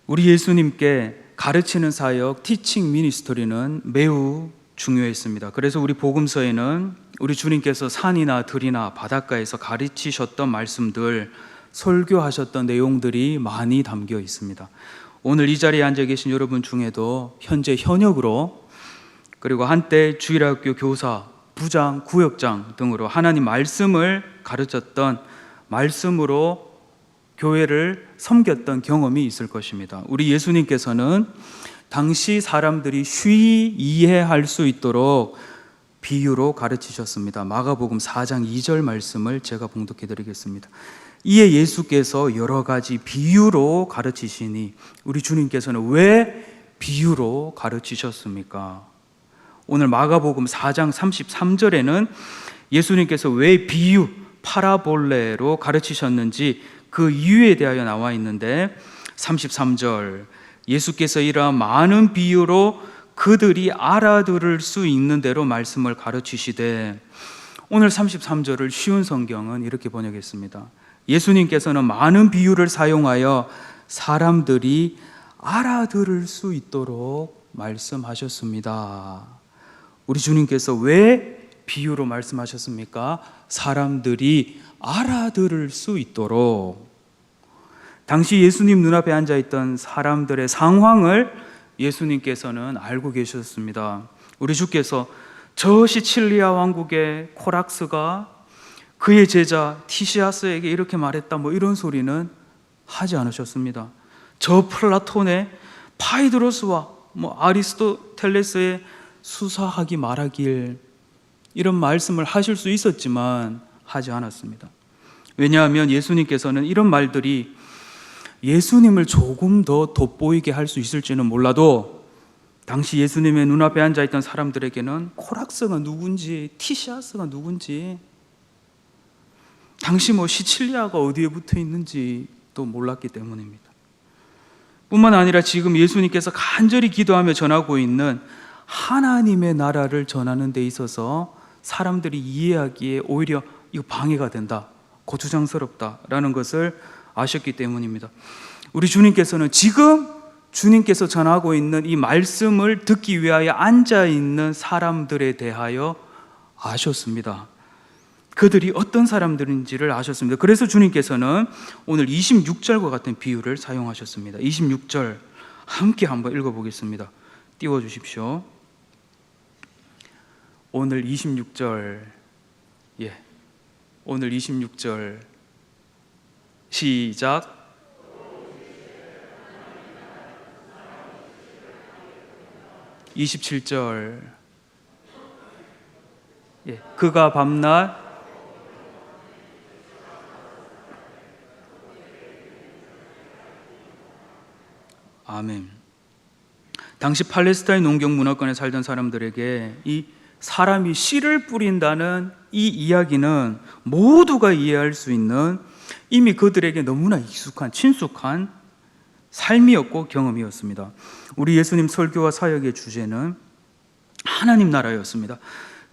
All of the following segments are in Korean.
우리 예수님께 가르치는 사역, 티칭 미니스터리는 매우 중요했습니다. 그래서 우리 복음서에는 우리 주님께서 산이나 들이나 바닷가에서 가르치셨던 말씀들, 설교하셨던 내용들이 많이 담겨 있습니다. 오늘 이 자리에 앉아 계신 여러분 중에도 현재 현역으로, 그리고 한때 주일학교 교사, 부장, 구역장 등으로 하나님 말씀을 가르쳤던, 말씀으로 교회를 섬겼던 경험이 있을 것입니다. 우리 예수님께서는 당시 사람들이 쉬이 이해할 수 있도록 비유로 가르치셨습니다. 마가복음 4장 2절 말씀을 제가 봉독해 드리겠습니다. 이에 예수께서 여러 가지 비유로 가르치시니, 우리 주님께서는 왜 비유로 가르치셨습니까? 오늘 마가복음 4장 33절에는 예수님께서 왜 비유, 파라볼레로 가르치셨는지 그 이유에 대하여 나와 있는데, 33절 예수께서 이러한 많은 비유로 그들이 알아들을 수 있는 대로 말씀을 가르치시되, 오늘 33절을 쉬운 성경은 이렇게 번역했습니다. 예수님께서는 많은 비유를 사용하여 사람들이 알아들을 수 있도록 말씀하셨습니다. 우리 주님께서 왜 비유로 말씀하셨습니까? 사람들이 알아들을 수 있도록. 당시 예수님 눈앞에 앉아있던 사람들의 상황을 예수님께서는 알고 계셨습니다. 우리 주께서 저 시칠리아 왕국의 코락스가 그의 제자 티시아스에게 이렇게 말했다, 이런 소리는 하지 않으셨습니다. 저 플라톤의 파이드로스와 아리스토텔레스의 수사하기 말하길, 이런 말씀을 하실 수 있었지만 하지 않았습니다. 왜냐하면 예수님께서는 이런 말들이 예수님을 조금 더 돋보이게 할 수 있을지는 몰라도, 당시 예수님의 눈앞에 앉아있던 사람들에게는 코락스가 누군지, 티시아스가 누군지, 당시 시칠리아가 어디에 붙어 있는지도 몰랐기 때문입니다. 뿐만 아니라 지금 예수님께서 간절히 기도하며 전하고 있는 하나님의 나라를 전하는 데 있어서 사람들이 이해하기에 오히려 이거 방해가 된다, 고추장스럽다라는 것을 아셨기 때문입니다. 우리 주님께서는 지금 주님께서 전하고 있는 이 말씀을 듣기 위하여 앉아있는 사람들에 대하여 아셨습니다. 그들이 어떤 사람들인지를 아셨습니다. 그래서 주님께서는 오늘 26절과 같은 비유를 사용하셨습니다. 26절 함께 한번 읽어보겠습니다. 띄워주십시오. 오늘 26절, 오늘 26절 시작. (27절) 그가 밤낮 아멘. 당시 팔레스타인 농경 문화권에 살던 사람들에게 이 사람이 씨를 뿌린다는 이 이야기는 모두가 이해할 수 있는, 이미 그들에게 너무나 익숙한, 친숙한 삶이었고 경험이었습니다. 우리 예수님 설교와 사역의 주제는 하나님 나라였습니다.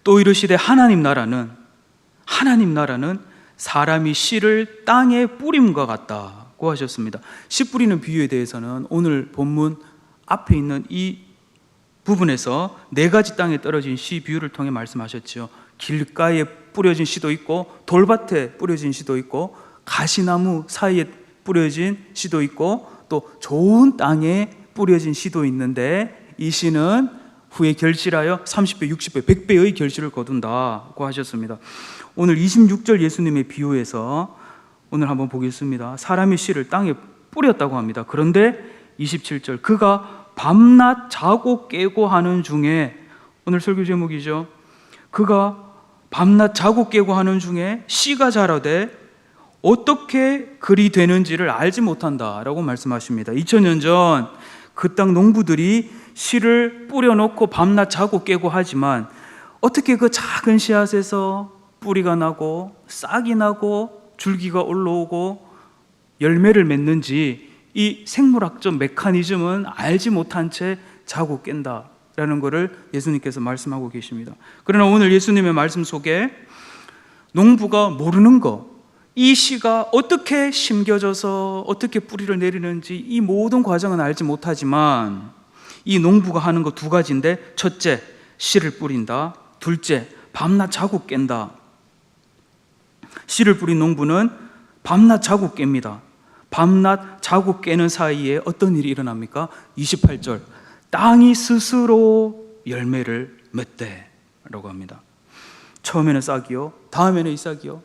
또 이르시되 하나님 나라는 사람이 씨를 땅에 뿌림과 같다고 하셨습니다. 씨 뿌리는 비유에 대해서는 오늘 본문 앞에 있는 이 부분에서 4가지 땅에 떨어진 씨 비유를 통해 말씀하셨죠. 길가에 뿌려진 씨도 있고, 돌밭에 뿌려진 씨도 있고, 가시나무 사이에 뿌려진 씨도 있고, 또 좋은 땅에 뿌려진 씨도 있는데, 이 씨는 후에 결실하여 30배, 60배, 100배의 결실을 거둔다고 하셨습니다. 오늘 26절 예수님의 비유에서 오늘 한번 보겠습니다. 사람이 씨를 땅에 뿌렸다고 합니다. 그런데 27절 그가 밤낮 자고 깨고 하는 중에, 오늘 설교 제목이죠. 그가 밤낮 자고 깨고 하는 중에 씨가 자라되 어떻게 그리 되는지를 알지 못한다라고 말씀하십니다. 2000년 전 그 땅 농부들이 씨를 뿌려놓고 밤낮 자고 깨고 하지만, 어떻게 그 작은 씨앗에서 뿌리가 나고 싹이 나고 줄기가 올라오고 열매를 맺는지 이 생물학적 메커니즘은 알지 못한 채 자고 깬다라는 것을 예수님께서 말씀하고 계십니다. 그러나 오늘 예수님의 말씀 속에 농부가 모르는 것, 이 씨가 어떻게 심겨져서 어떻게 뿌리를 내리는지 이 모든 과정은 알지 못하지만 이 농부가 하는 거 두 가지인데, 첫째, 씨를 뿌린다. 둘째, 밤낮 자고 깬다. 씨를 뿌린 농부는 밤낮 자고 깹니다. 밤낮 자고 깨는 사이에 어떤 일이 일어납니까? 28절, 땅이 스스로 열매를 맺대라고 합니다. 처음에는 싹이요, 다음에는 이삭이요,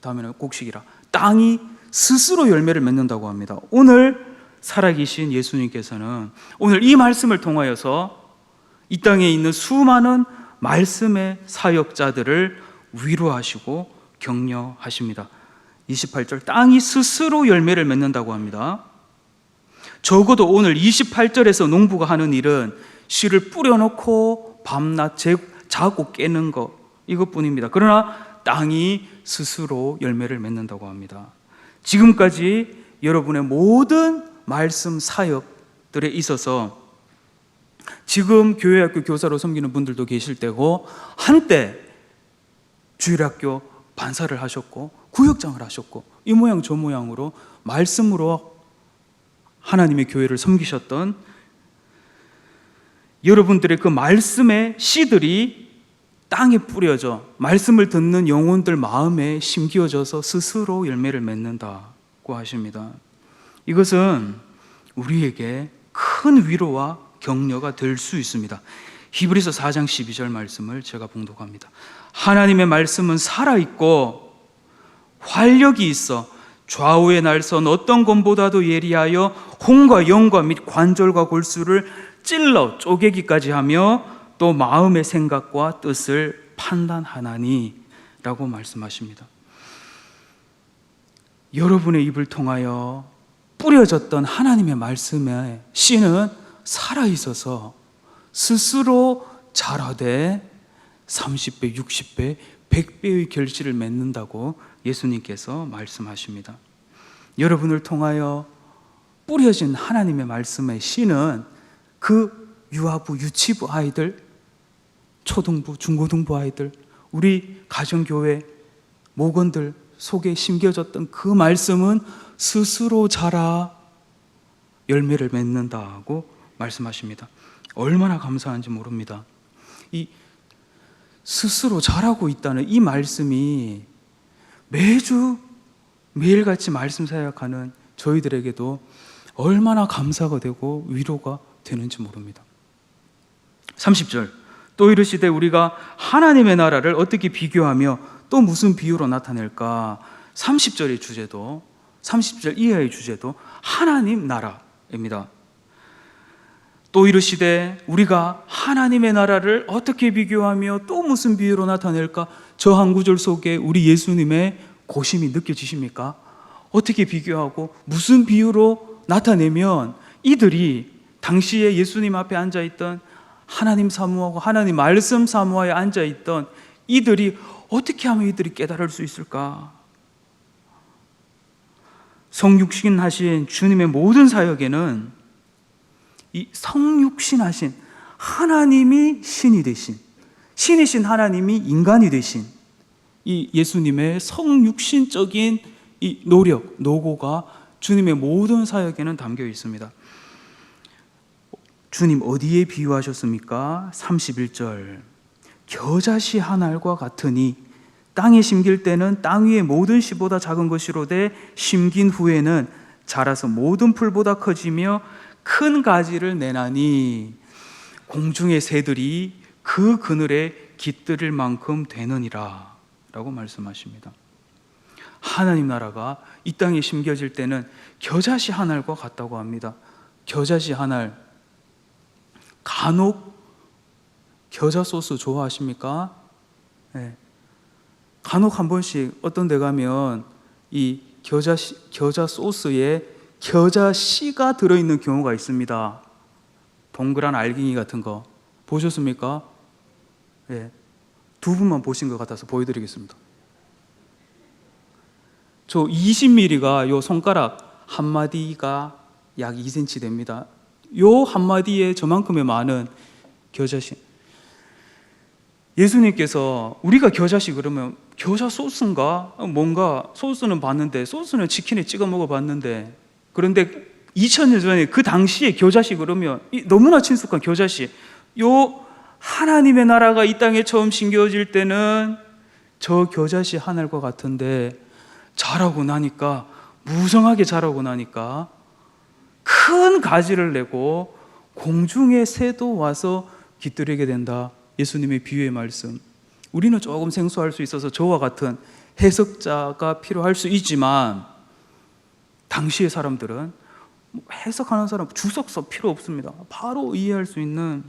다음에는 곡식이라 땅이 스스로 열매를 맺는다고 합니다. 오늘 살아계신 예수님께서는 오늘 이 말씀을 통하여서 이 땅에 있는 수많은 말씀의 사역자들을 위로하시고 격려하십니다. 28절, 땅이 스스로 열매를 맺는다고 합니다. 적어도 오늘 28절에서 농부가 하는 일은 씨를 뿌려놓고 밤낮 자고 깨는 것, 이것뿐입니다. 그러나 땅이 스스로 열매를 맺는다고 합니다. 지금까지 여러분의 모든 말씀 사역들에 있어서 지금 교회학교 교사로 섬기는 분들도 계실 때고, 한때 주일학교 반사를 하셨고 구역장을 하셨고 이 모양 저 모양으로 말씀으로 하나님의 교회를 섬기셨던 여러분들의 그 말씀의 씨들이 땅에 뿌려져 말씀을 듣는 영혼들 마음에 심겨져서 스스로 열매를 맺는다고 하십니다. 이것은 우리에게 큰 위로와 격려가 될 수 있습니다. 히브리서 4장 12절 말씀을 제가 봉독합니다. 하나님의 말씀은 살아있고 활력이 있어 좌우의 날선 어떤 검보다도 예리하여 혼과 영과 및 관절과 골수를 찔러 쪼개기까지 하며 또 마음의 생각과 뜻을 판단하나니 라고 말씀하십니다. 여러분의 입을 통하여 뿌려졌던 하나님의 말씀의 씨는 살아있어서 스스로 자라되 30배, 60배, 100배의 결실을 맺는다고 예수님께서 말씀하십니다. 여러분을 통하여 뿌려진 하나님의 말씀의 씨는 그 유아부, 유치부 아이들, 초등부, 중고등부 아이들, 우리 가정교회 목원들 속에 심겨졌던 그 말씀은 스스로 자라 열매를 맺는다고 말씀하십니다. 얼마나 감사한지 모릅니다. 이 스스로 자라고 있다는 이 말씀이 매주 매일같이 말씀 사역하는 저희들에게도 얼마나 감사가 되고 위로가 되는지 모릅니다. 30절, 또 이르시되 우리가 하나님의 나라를 어떻게 비교하며 또 무슨 비유로 나타낼까? 30절의 주제도, 30절 이하의 주제도 하나님 나라입니다. 또 이르시되 우리가 하나님의 나라를 어떻게 비교하며 또 무슨 비유로 나타낼까? 저 한 구절 속에 우리 예수님의 고심이 느껴지십니까? 어떻게 비교하고 무슨 비유로 나타내면 이들이 당시에 예수님 앞에 앉아있던 하나님 사모하고 하나님 말씀 사모하에 앉아있던 이들이 어떻게 하면 이들이 깨달을 수 있을까? 성육신 하신 주님의 모든 사역에는 이 성육신하신 하나님이 신이 되신, 신이신 하나님이 인간이 되신 이 예수님의 성육신적인 이 노력, 노고가 주님의 모든 사역에는 담겨 있습니다. 주님 어디에 비유하셨습니까? 31절, 겨자씨 한 알과 같으니 땅에 심길 때는 땅 위의 모든 씨보다 작은 것이로되 심긴 후에는 자라서 모든 풀보다 커지며 큰 가지를 내나니 공중의 새들이 그 그늘에 깃들일 만큼 되느니라 라고 말씀하십니다. 하나님 나라가 이 땅에 심겨질 때는 겨자씨 한 알과 같다고 합니다. 겨자씨 한 알, 간혹 겨자 소스 좋아하십니까? 네. 간혹 한 번씩 어떤 데 가면 이 겨자 소스에 겨자 씨가 들어있는 경우가 있습니다. 동그란 알갱이 같은 거 보셨습니까? 예, 두 분만 보신 것 같아서 보여드리겠습니다. 저 20mm가 요 손가락 한 마디가 약 2cm 됩니다. 요 한 마디에 저만큼의 많은 겨자씨. 예수님께서 우리가 겨자씨 그러면 겨자 소스인가? 뭔가 소스는 봤는데 소스는 치킨에 찍어 먹어봤는데, 그런데 2000년 전에 그 당시에 겨자씨 그러면 너무나 친숙한 겨자씨, 요 하나님의 나라가 이 땅에 처음 심겨질 때는 저 겨자씨 하늘과 같은데 자라고 나니까, 무성하게 자라고 나니까 큰 가지를 내고 공중의 새도 와서 깃들이게 된다. 예수님의 비유의 말씀. 우리는 조금 생소할 수 있어서 저와 같은 해석자가 필요할 수 있지만, 당시의 사람들은 해석하는 사람 주석서 필요 없습니다. 바로 이해할 수 있는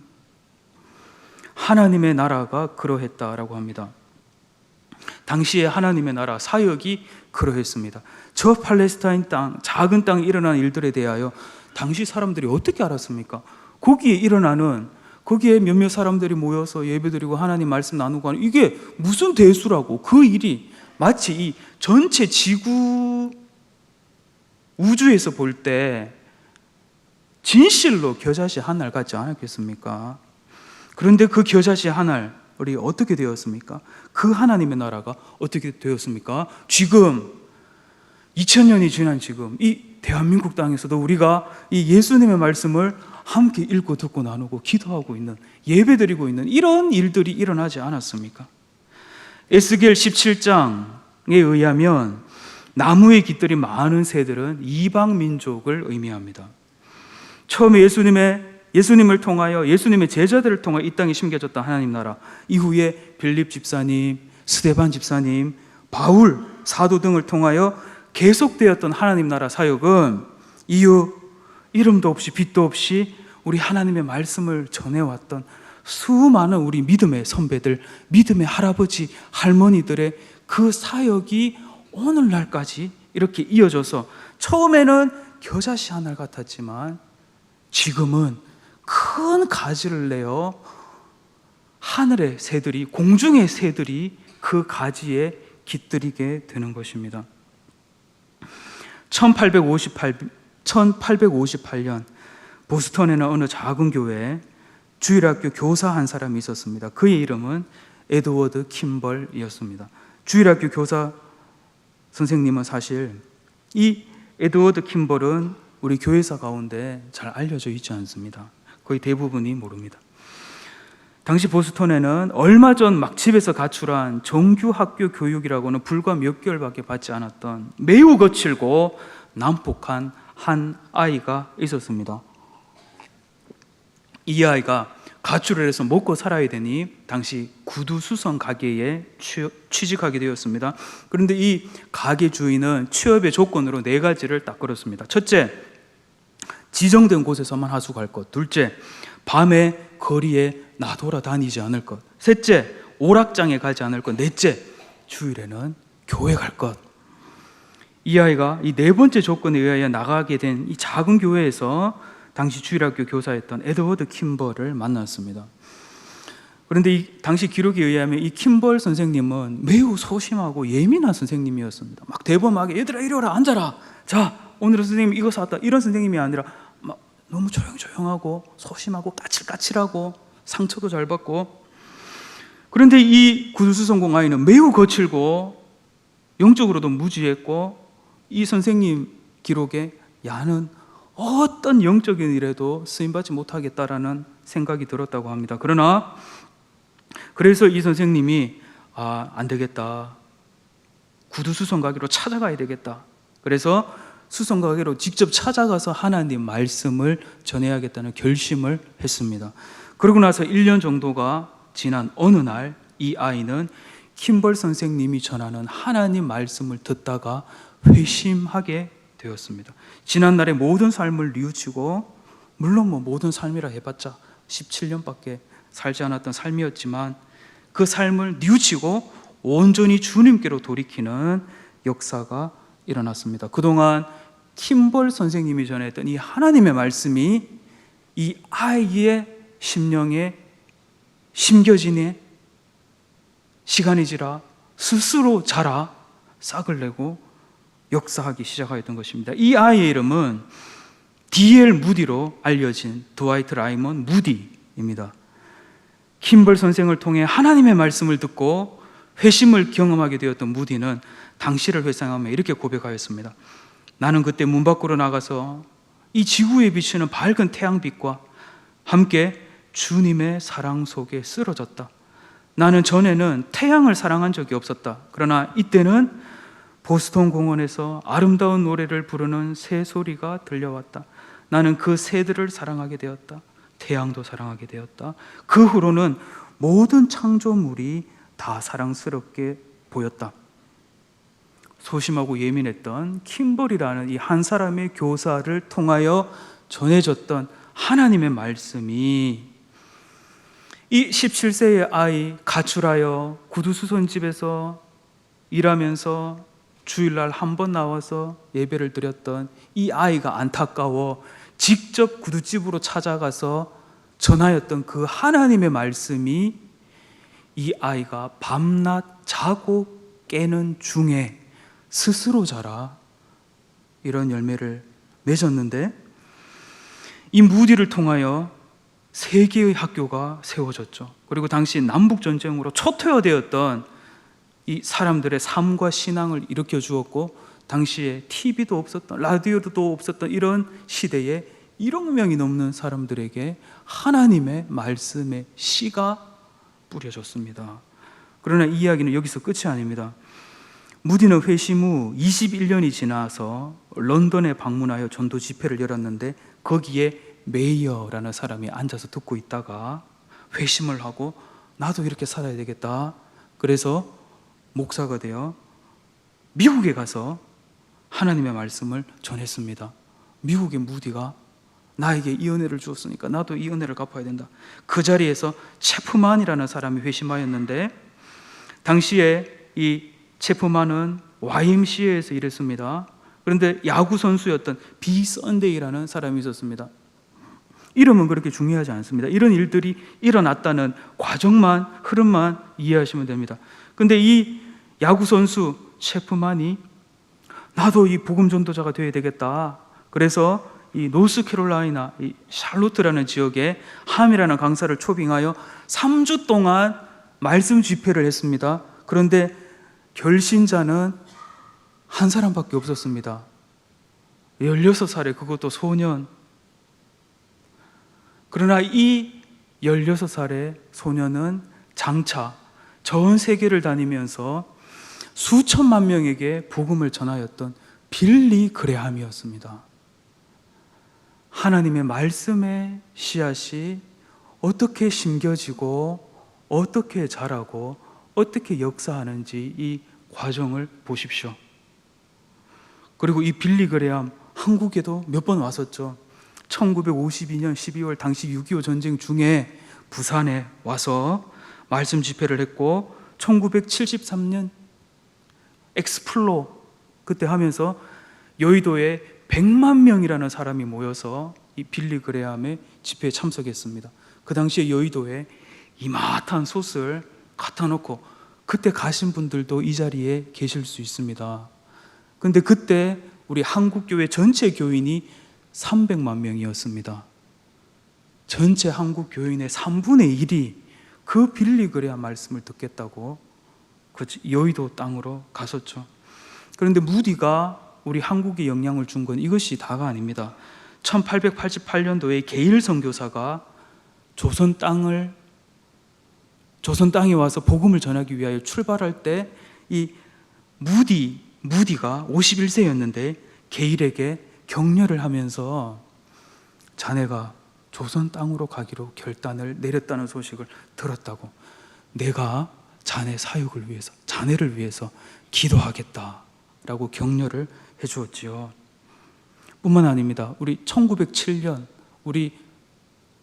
하나님의 나라가 그러했다라고 합니다. 당시에 하나님의 나라 사역이 그러했습니다. 저 팔레스타인 땅, 작은 땅에 일어난 일들에 대하여 당시 사람들이 어떻게 알았습니까? 거기에 일어나는, 거기에 몇몇 사람들이 모여서 예배드리고 하나님 말씀 나누고 하는 이게 무슨 대수라고, 그 일이 마치 이 전체 지구 우주에서 볼 때 진실로 겨자씨 한 알 같지 않았겠습니까? 그런데 그 겨자씨 한 알이 어떻게 되었습니까? 그 하나님의 나라가 어떻게 되었습니까? 지금 2000년이 지난 지금 이 대한민국 땅에서도 우리가 이 예수님의 말씀을 함께 읽고 듣고 나누고 기도하고 있는, 예배드리고 있는 이런 일들이 일어나지 않았습니까? 에스겔 17장에 의하면 나무에 깃들인 많은 새들은 이방 민족을 의미합니다. 처음에 예수님을 통하여, 예수님의 제자들을 통하여 이 땅에 심겨졌던 하나님 나라, 이후에 빌립 집사님, 스데반 집사님, 바울 사도 등을 통하여 계속되었던 하나님 나라 사역은 이름도 없이 빛도 없이 우리 하나님의 말씀을 전해왔던 수많은 우리 믿음의 선배들, 믿음의 할아버지, 할머니들의 그 사역이 오늘날까지 이렇게 이어져서, 처음에는 겨자씨 하나 같았지만 지금은 큰 가지를 내어 하늘의 새들이, 공중의 새들이 그 가지에 깃들이게 되는 것입니다. 1858년 보스턴에는 어느 작은 교회에 주일학교 교사 한 사람이 있었습니다. 그의 이름은 에드워드 킴벌이었습니다. 주일학교 교사 선생님은 사실 이 에드워드 킴벌은 우리 교회사 가운데 잘 알려져 있지 않습니다. 거의 대부분이 모릅니다. 당시 보스턴에는 얼마 전 막 집에서 가출한 정규 학교 교육이라고는 불과 몇 개월밖에 받지 않았던 매우 거칠고 난폭한 한 아이가 있었습니다. 이 아이가 가출을 해서 먹고 살아야 되니 당시 구두 수선 가게에 취직하게 되었습니다. 그런데 이 가게 주인은 취업의 조건으로 4가지를 딱 걸었습니다. 첫째, 지정된 곳에서만 하숙할 것. 둘째, 밤에 거리에 나돌아다니지 않을 것. 셋째, 오락장에 가지 않을 것. 넷째, 주일에는 교회 갈 것. 이 아이가 이 4번째 조건에 의하여 나가게 된 이 작은 교회에서 당시 주일학교 교사였던 에드워드 킴벌을 만났습니다. 그런데 이 당시 기록에 의하면 이 킴벌 선생님은 매우 소심하고 예민한 선생님이었습니다. 막 대범하게 얘들아 이리 와라, 앉아라, 자 오늘은 선생님 이거 사왔다, 이런 선생님이 아니라 막 너무 조용조용하고 소심하고 까칠까칠하고 상처도 잘 받고. 그런데 이 구두수선공 아이는 매우 거칠고 영적으로도 무지했고, 이 선생님 기록에 야는 어떤 영적인 일에도 쓰임받지 못하겠다라는 생각이 들었다고 합니다. 그래서 이 선생님이 안 되겠다, 구두수선가게로 찾아가야 되겠다. 그래서 수선가게로 직접 찾아가서 하나님 말씀을 전해야겠다는 결심을 했습니다. 그러고 나서 1년 정도가 지난 어느 날 이 아이는 킴벌 선생님이 전하는 하나님 말씀을 듣다가 회심하게 되었습니다. 지난날의 모든 삶을 뉘우치고, 물론 모든 삶이라 해봤자 17년밖에 살지 않았던 삶이었지만 그 삶을 뉘우치고 온전히 주님께로 돌이키는 역사가 일어났습니다. 그동안 킴벌 선생님이 전했던 이 하나님의 말씀이 이 아이의 심령에 심겨지니 시간이 지나 스스로 자라 싹을 내고 역사하기 시작하였던 것입니다. 이 아이의 이름은 D.L. 무디로 알려진 드와이트 라이먼 무디입니다. 킴벌 선생을 통해 하나님의 말씀을 듣고 회심을 경험하게 되었던 무디는 당시를 회상하며 이렇게 고백하였습니다. 나는 그때 문 밖으로 나가서 이 지구에 비치는 밝은 태양빛과 함께 주님의 사랑 속에 쓰러졌다. 나는 전에는 태양을 사랑한 적이 없었다. 그러나 이때는 보스턴 공원에서 아름다운 노래를 부르는 새 소리가 들려왔다. 나는 그 새들을 사랑하게 되었다. 태양도 사랑하게 되었다. 그 후로는 모든 창조물이 다 사랑스럽게 보였다. 소심하고 예민했던 킴벌이라는 이 한 사람의 교사를 통하여 전해졌던 하나님의 말씀이 이 17세의 아이, 가출하여 구두수선집에서 일하면서 주일날 한 번 나와서 예배를 드렸던 이 아이가 안타까워 직접 구두집으로 찾아가서 전하였던 그 하나님의 말씀이 이 아이가 밤낮 자고 깨는 중에 스스로 자라 이런 열매를 맺었는데, 이 무디를 통하여 세 개의 학교가 세워졌죠. 그리고 당시 남북전쟁으로 초토화되었던 이 사람들의 삶과 신앙을 일으켜 주었고, 당시에 TV도 없었던, 라디오도 없었던 이런 시대에 1억 명이 넘는 사람들에게 하나님의 말씀의 씨가 뿌려졌습니다. 그러나 이 이야기는 여기서 끝이 아닙니다. 무디는 회심 후 21년이 지나서 런던에 방문하여 전도 집회를 열었는데, 거기에 메이어라는 사람이 앉아서 듣고 있다가 회심을 하고 나도 이렇게 살아야 되겠다. 그래서 목사가 되어 미국에 가서 하나님의 말씀을 전했습니다. 미국의 무디가 나에게 이 은혜를 주었으니까 나도 이 은혜를 갚아야 된다. 그 자리에서 체프만이라는 사람이 회심하였는데, 당시에 이 체프만은 YMCA에서 일했습니다. 그런데 야구 선수였던 비 선데이라는 사람이 있었습니다. 이름은 그렇게 중요하지 않습니다. 이런 일들이 일어났다는 과정만, 흐름만 이해하시면 됩니다. 근데 이 야구 선수 체프만이 나도 이 복음 전도자가 되어야 되겠다. 그래서 이 노스캐롤라이나 이 샬롯트라는 지역에 함이라는 강사를 초빙하여 3주 동안 말씀 집회를 했습니다. 그런데 결신자는 한 사람밖에 없었습니다. 16살에, 그것도 소년. 그러나 이 16살의 소년은 장차 전 세계를 다니면서 수천만 명에게 복음을 전하였던 빌리 그레함이었습니다. 하나님의 말씀의 씨앗이 어떻게 심겨지고 어떻게 자라고 어떻게 역사하는지 이 과정을 보십시오. 그리고 이 빌리 그레함 한국에도 몇 번 왔었죠. 1952년 12월 당시 6.25 전쟁 중에 부산에 와서 말씀 집회를 했고, 1973년 엑스플로 그때 하면서 여의도에 100만 명이라는 사람이 모여서 이 빌리 그레함의 집회에 참석했습니다. 그 당시에 여의도에 이마트한 솥을 갖다 놓고, 그때 가신 분들도 이 자리에 계실 수 있습니다. 그런데 그때 우리 한국교회 전체 교인이 300만 명이었습니다. 전체 한국 교인의 3분의 1이 그 빌리 그레함 말씀을 듣겠다고 그 여의도 땅으로 갔었죠. 그런데 무디가 우리 한국에 영향을 준 건 이것이 다가 아닙니다. 1888년도에 게일 선교사가 조선 땅에 와서 복음을 전하기 위하여 출발할 때 이 무디가 51세였는데 게일에게 격려를 하면서 자네가 조선 땅으로 가기로 결단을 내렸다는 소식을 들었다고, 내가 자네 사역을 위해서, 자네를 위해서 기도하겠다라고 격려를 해주었지요. 뿐만 아닙니다. 우리 1907년 우리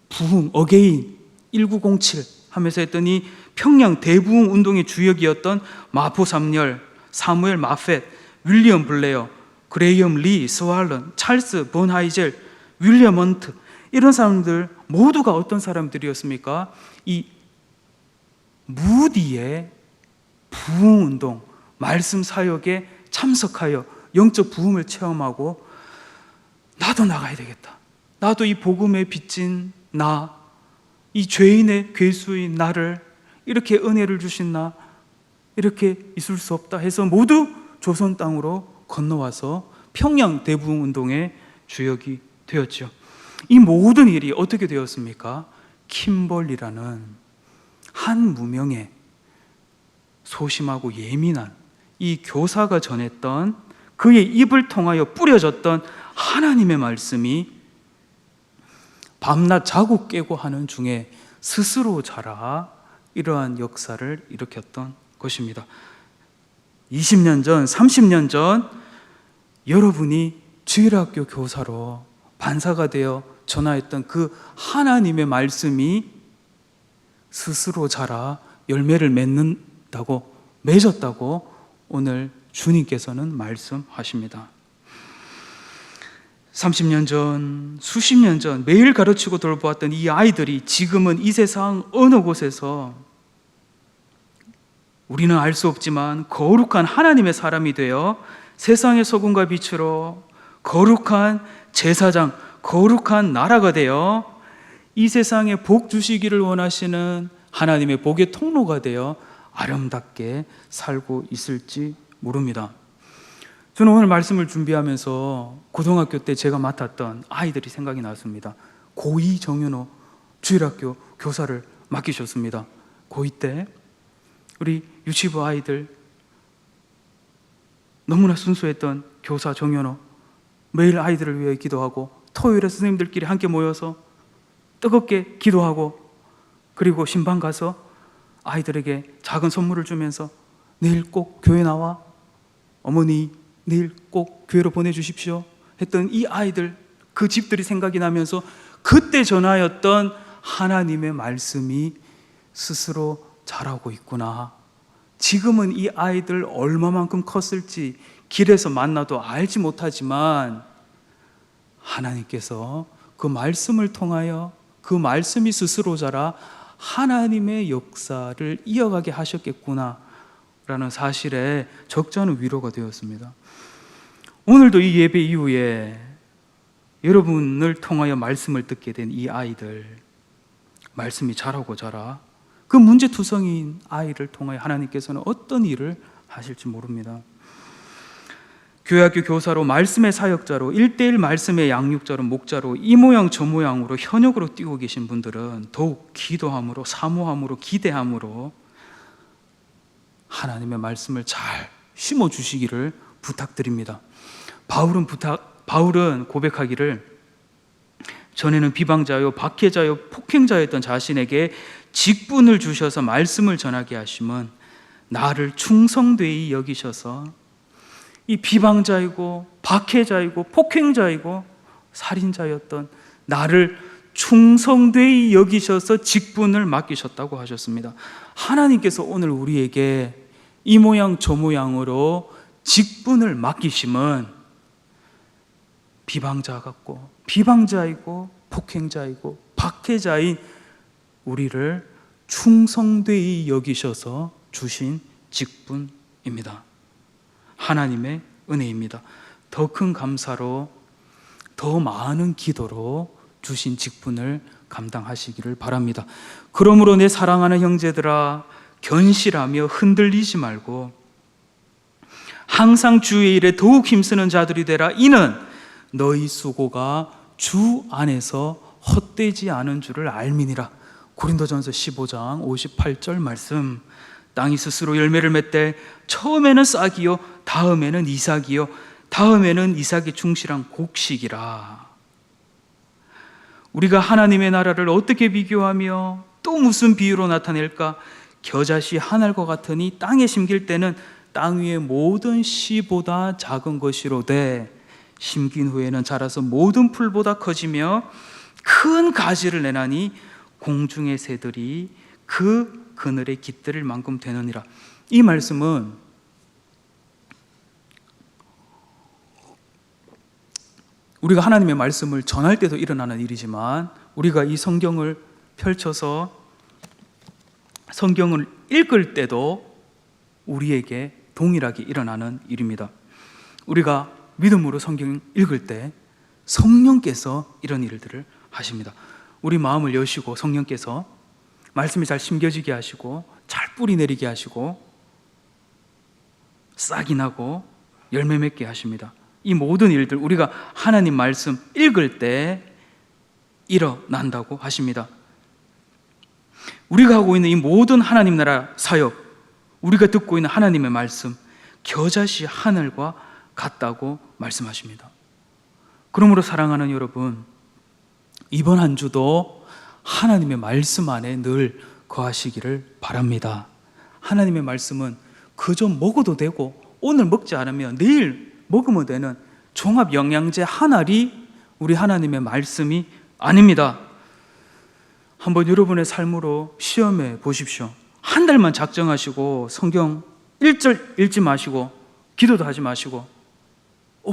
부흥 어게인 1907 하면서 했던 이 평양 대부흥 운동의 주역이었던 마포 삼열, 사무엘 마펫, 윌리엄 블레어, 그레이엄 리 스왈런, 찰스 본 하이젤, 윌리엄 헌트, 이런 사람들 모두가 어떤 사람들이었습니까? 이 무디의 부흥운동, 말씀 사역에 참석하여 영적 부흥을 체험하고 나도 나가야 되겠다. 나도 이 복음에 빚진 이 이 죄인의 괴수인 나를 이렇게 은혜를 주신 나 이렇게 있을 수 없다 해서 모두 조선 땅으로 건너와서 평양 대부운동의 주역이 되었죠. 이 모든 일이 어떻게 되었습니까? 킴벌리라는 한 무명의 소심하고 예민한 이 교사가 전했던 그의 입을 통하여 뿌려졌던 하나님의 말씀이 밤낮 자고 깨고 하는 중에 스스로 자라 이러한 역사를 일으켰던 것입니다. 20년 전, 30년 전 여러분이 주일학교 교사로 반사가 되어 전하였던 그 하나님의 말씀이 스스로 자라 열매를 맺었다고 오늘 주님께서는 말씀하십니다. 30년 전, 수십 년 전 매일 가르치고 돌보았던 이 아이들이 지금은 이 세상 어느 곳에서 우리는 알 수 없지만 거룩한 하나님의 사람이 되어 세상의 소금과 빛으로 거룩한 제사장, 거룩한 나라가 되어 이 세상에 복 주시기를 원하시는 하나님의 복의 통로가 되어 아름답게 살고 있을지 모릅니다. 저는 오늘 말씀을 준비하면서 고등학교 때 제가 맡았던 아이들이 생각이 났습니다. 고2 정윤호 주일학교 교사를 맡기셨습니다. 고2 때 우리 유치부 아이들 너무나 순수했던 교사 정윤호, 매일 아이들을 위해 기도하고 토요일에 선생님들끼리 함께 모여서 뜨겁게 기도하고 그리고 신방 가서 아이들에게 작은 선물을 주면서 내일 꼭 교회 나와, 어머니 내일 꼭 교회로 보내주십시오 했던 이 아이들, 그 집들이 생각이 나면서 그때 전하였던 하나님의 말씀이 스스로 자라고 있구나. 지금은 이 아이들 얼마만큼 컸을지 길에서 만나도 알지 못하지만 하나님께서 그 말씀을 통하여 그 말씀이 스스로 자라 하나님의 역사를 이어가게 하셨겠구나 라는 사실에 적지 않은 위로가 되었습니다. 오늘도 이 예배 이후에 여러분을 통하여 말씀을 듣게 된 이 아이들, 말씀이 자라고 자라 그 문제투성이인 아이를 통하여 하나님께서는 어떤 일을 하실지 모릅니다. 교회학교 교사로, 말씀의 사역자로, 1:1 말씀의 양육자로, 목자로 이 모양 저 모양으로 현역으로 뛰고 계신 분들은 더욱 기도함으로, 사모함으로, 기대함으로 하나님의 말씀을 잘 심어주시기를 부탁드립니다. 바울은 고백하기를 전에는 비방자요, 박해자요, 폭행자였던 자신에게 직분을 주셔서 말씀을 전하게 하심은 나를 충성되이 여기셔서 이 비방자이고 박해자이고 폭행자이고 살인자였던 나를 충성되이 여기셔서 직분을 맡기셨다고 하셨습니다. 하나님께서 오늘 우리에게 이 모양 저 모양으로 직분을 맡기심은 비방자 같고 비방자이고 폭행자이고 박해자인 우리를 충성되이 여기셔서 주신 직분입니다. 하나님의 은혜입니다. 더 큰 감사로, 더 많은 기도로 주신 직분을 감당하시기를 바랍니다. 그러므로 내 사랑하는 형제들아, 견실하며 흔들리지 말고 항상 주의 일에 더욱 힘쓰는 자들이 되라. 이는 너희 수고가 주 안에서 헛되지 않은 줄을 알미니라. 고린도전서 15장 58절 말씀. 땅이 스스로 열매를 맺되 처음에는 싹이요 다음에는 이삭이요 다음에는 이삭이 충실한 곡식이라. 우리가 하나님의 나라를 어떻게 비교하며 또 무슨 비유로 나타낼까? 겨자씨 한 알과 같으니 땅에 심길 때는 땅 위의 모든 씨보다 작은 것이로되 심긴 후에는 자라서 모든 풀보다 커지며 큰 가지를 내나니 공중의 새들이 그 그늘에 깃들일 만큼 되느니라. 이 말씀은 우리가 하나님의 말씀을 전할 때도 일어나는 일이지만 우리가 이 성경을 펼쳐서 성경을 읽을 때도 우리에게 동일하게 일어나는 일입니다. 우리가 믿음으로 성경 읽을 때 성령께서 이런 일들을 하십니다. 우리 마음을 여시고 성령께서 말씀이 잘 심겨지게 하시고 잘 뿌리 내리게 하시고 싹이 나고 열매 맺게 하십니다. 이 모든 일들 우리가 하나님 말씀 읽을 때 일어난다고 하십니다. 우리가 하고 있는 이 모든 하나님 나라 사역, 우리가 듣고 있는 하나님의 말씀 겨자씨 하늘과 같다고 말씀하십니다. 그러므로 사랑하는 여러분, 이번 한 주도 하나님의 말씀 안에 늘 거하시기를 바랍니다. 하나님의 말씀은 그저 먹어도 되고 오늘 먹지 않으면 내일 먹으면 되는 종합 영양제 한 알이 우리 하나님의 말씀이 아닙니다. 한번 여러분의 삶으로 시험해 보십시오. 한 달만 작정하시고 성경 1절 읽지 마시고 기도도 하지 마시고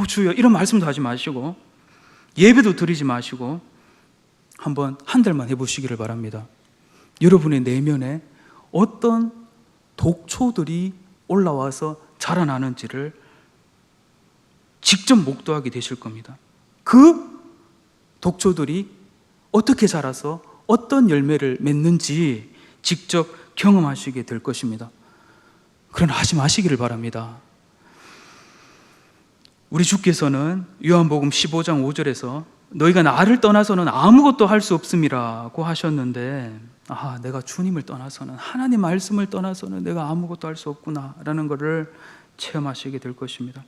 주여 이런 말씀도 하지 마시고 예배도 드리지 마시고 한번 한 달만 해보시기를 바랍니다. 여러분의 내면에 어떤 독초들이 올라와서 자라나는지를 직접 목도하게 되실 겁니다. 그 독초들이 어떻게 자라서 어떤 열매를 맺는지 직접 경험하시게 될 것입니다. 그러나 하지 마시기를 바랍니다. 우리 주께서는 요한복음 15장 5절에서 너희가 나를 떠나서는 아무것도 할 수 없음이라고 하셨는데 내가 주님을 떠나서는, 하나님 말씀을 떠나서는 내가 아무것도 할 수 없구나 라는 것을 체험하시게 될 것입니다.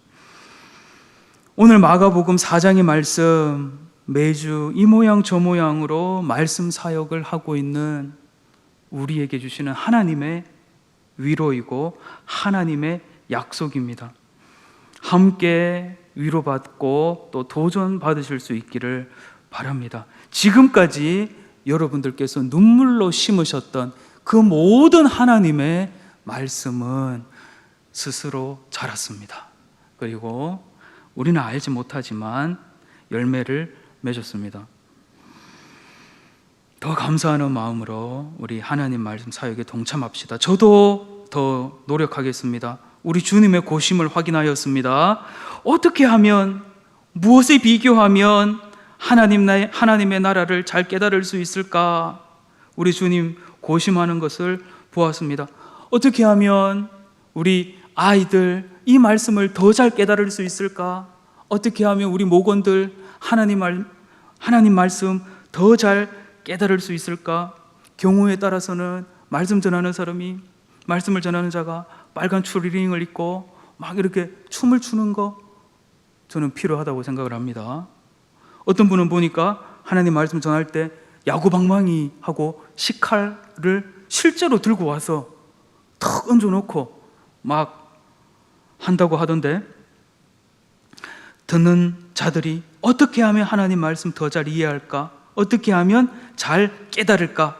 오늘 마가복음 4장의 말씀, 매주 이 모양 저 모양으로 말씀 사역을 하고 있는 우리에게 주시는 하나님의 위로이고 하나님의 약속입니다. 함께 위로받고 또 도전 받으실 수 있기를 바랍니다. 지금까지 여러분들께서 눈물로 심으셨던 그 모든 하나님의 말씀은 스스로 자랐습니다. 그리고 우리는 알지 못하지만 열매를 맺었습니다. 더 감사하는 마음으로 우리 하나님 말씀 사역에 동참합시다. 저도 더 노력하겠습니다. 우리 주님의 고심을 확인하였습니다. 어떻게 하면, 무엇에 비교하면 하나님의 나라를 잘 깨달을 수 있을까? 우리 주님 고심하는 것을 보았습니다. 어떻게 하면 우리 아이들 이 말씀을 더 잘 깨달을 수 있을까? 어떻게 하면 우리 목원들 하나님 말씀 더 잘 깨달을 수 있을까? 경우에 따라서는 말씀을 전하는 자가 빨간 추리닝을 입고 막 이렇게 춤을 추는 거 저는 필요하다고 생각을 합니다. 어떤 분은 보니까 하나님 말씀 전할 때 야구방망이 하고 식칼을 실제로 들고 와서 턱 얹어놓고 막 한다고 하던데, 듣는 자들이 어떻게 하면 하나님 말씀 더 잘 이해할까? 어떻게 하면 잘 깨달을까?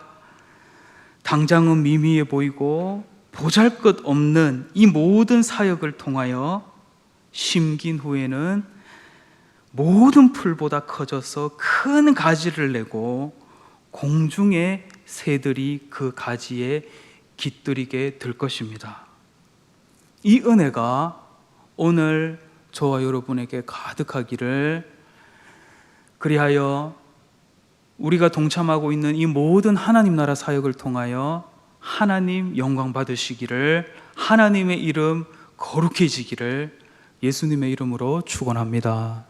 당장은 미미해 보이고 보잘것없는 이 모든 사역을 통하여 심긴 후에는 모든 풀보다 커져서 큰 가지를 내고 공중의 새들이 그 가지에 깃들이게 될 것입니다. 이 은혜가 오늘 저와 여러분에게 가득하기를, 그리하여 우리가 동참하고 있는 이 모든 하나님 나라 사역을 통하여 하나님 영광 받으시기를, 하나님의 이름 거룩해지기를 예수님의 이름으로 축원합니다.